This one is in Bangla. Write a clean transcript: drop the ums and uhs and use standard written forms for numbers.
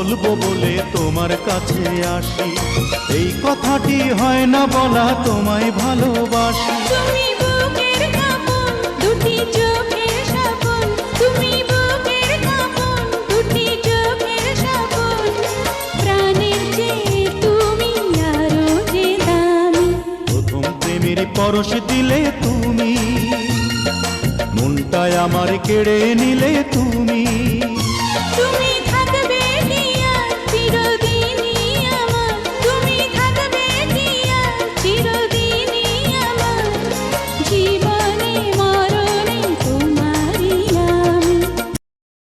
বলবো বলে তোমার কাছে আসি, এই কথাটি হয় না বলা তোমায় ভালোবাসি। তুমি বুকের কাঁপন, দুটি চোখের স্বপন, তুমি বুকের কাঁপন, দুটি চোখের স্বপন, প্রাণের চেয়ে তুমি আরো যে দামি। প্রথম প্রেমের পরশ দিলে তুমি, মনটায় আমার কেড়ে নিলে তুমি।